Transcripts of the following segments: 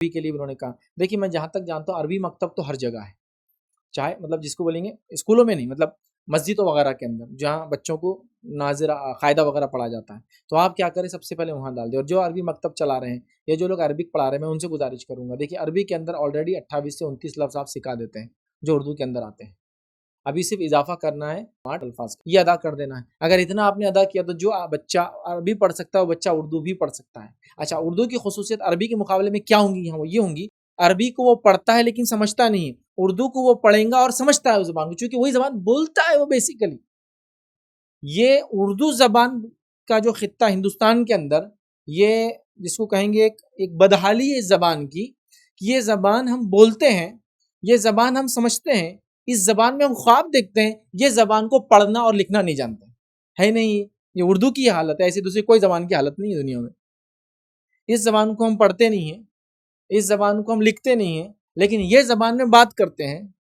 अरबी के लिए उन्होंने कहा। देखिए मैं जहाँ तक जानता हूँ अरबी मकतब तो हर जगह है, चाहे मतलब जिसको बोलेंगे स्कूलों में नहीं, मतलब मस्जिदों वगैरह के अंदर जहाँ बच्चों को नाज़िरा कायदा वगैरह पढ़ा जाता है, तो आप क्या करें सबसे पहले वहाँ डाल दें। और जो अरबी मकतब चला रहे हैं या जो लोग अरबिक पढ़ा रहे हैं, मैं उनसे गुजारिश करूँगा, देखिए अरबी के अंदर ऑलरेडी 28 से 29 लफ्ज़ आप सिखा देते हैं जो उर्दू के अंदर आते हैं। अभी सिर्फ इजाफा करना है 8 अल्फाज ये अदा कर देना है। अगर इतना आपने अदा किया तो जो बच्चा अरबी पढ़ सकता है वो बच्चा उर्दू भी पढ़ सकता है। अच्छा, उर्दू की खुसूसियत अरबी के मुकाबले में क्या होंगी, यहाँ वो ये होंगी, अरबी को वो पढ़ता है लेकिन समझता नहीं है, उर्दू को वो पढ़ेगा और समझता है उस जबान को, क्योंकि वही जबान बोलता है वो बेसिकली। ये उर्दू जबान का जो खित्ता हिंदुस्तान के अंदर, ये जिसको कहेंगे एक बदहाली है इस जबान की, कि ये जबान हम बोलते हैं, ये जबान हम समझते हैं, इस जबान में हम ख्वाब देखते हैं, ये जबान को पढ़ना और लिखना नहीं जानते है नहीं। ये उर्दू की हालत है, ऐसी दूसरी कोई जबान की हालत नहीं है दुनिया में। इस जबान को हम पढ़ते नहीं है, इस जबान को हम लिखते नहीं है, लेकिन ये जबान में बात करते हैं,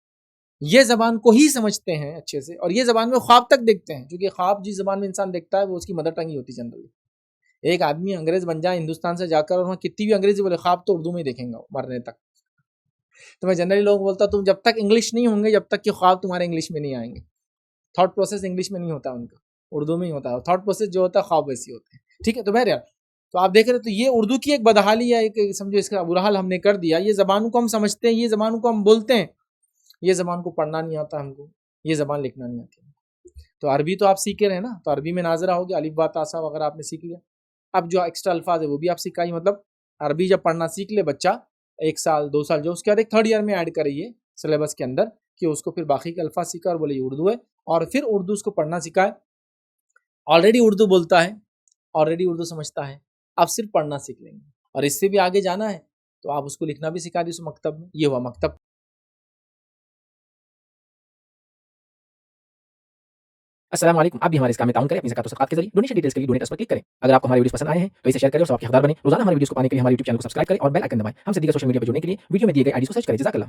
ये जबान को ही समझते हैं अच्छे से, और ये जबान में ख्वाब तक देखते हैं, क्योंकि ख्वाब जिस जबान में इंसान देखता है वो उसकी मदर टंग ही होती है जनरली। एक आदमी अंग्रेज बन जाए हिंदुस्तान से जाकर और वहाँ कितनी भी अंग्रेजी बोले, ख्वाब तो उर्दू में ही देखेंगे मरने तक। तो मैं जनरली लोग बोलता तुम जब तक इंग्लिश नहीं होंगे, जब तक कि ख्वाब तुम्हारे इंग्लिश में नहीं आएंगे। थॉट प्रोसेस इंग्लिश में नहीं होता उनका, उर्दू में ही होता है। थॉट प्रोसेस जो होता है ख्वाब वैसी होते हैं, ठीक है। तो बहरहाल तो आप देख रहे हो, तो ये उर्दू की एक बदहाली है, एक समझो इसका बुरा हाल हमने कर दिया। ये जबानों को हम समझते हैं, ये जबानों को हम बोलते हैं, ये जबान को पढ़ना नहीं आता हमको, ये जबान लिखना नहीं आती। तो अरबी तो आप सीख रहे हैं ना, तो अरबी में नाजरा हो गया, अलिफ बा ता सा वगैरह आपने सीख लिया। अब जो एक्स्ट्रा अल्फाज है वो भी आप सिखाइए, मतलब अरबी जब पढ़ना सीख ले बच्चा 1 साल 2 साल, जो उसके बाद एक 3rd ईयर में ऐड करिए सिलेबस के अंदर, कि उसको फिर बाकी के अल्फाज सीखा और बोले ये उर्दू है, और फिर उर्दू उसको पढ़ना सिखाए। ऑलरेडी उर्दू बोलता है, ऑलरेडी उर्दू समझता है, आप सिर्फ पढ़ना सीख लेंगे। और इससे भी आगे जाना है तो आप उसको लिखना भी सिखा दीजिए उस मकतब में। ये हुआ मकतब। अस्सलाम वालेकुम। आप भी हमारे इस काम में ताउन करें अपनी ज़कात और सदक़ात के ज़रिए। डोनेशन डिटेल्स के लिए डोनेट पर क्लिक करें। अगर आपको हमारे वीडियोस पसंद आए हैं तो इसे शेयर करें और सबके हकदार बनें। रोज़ाना हमारे वीडियोस को पाने के लिए हमारे यूट्यूब चैनल को सब्सक्राइब करें और बेल आइकन दबाएं। हमसे दीगर सोशल मीडिया पर जुड़ने के लिए वीडियो में दिए गए आईडी को सर्च करें। जज़ाकल्लाह।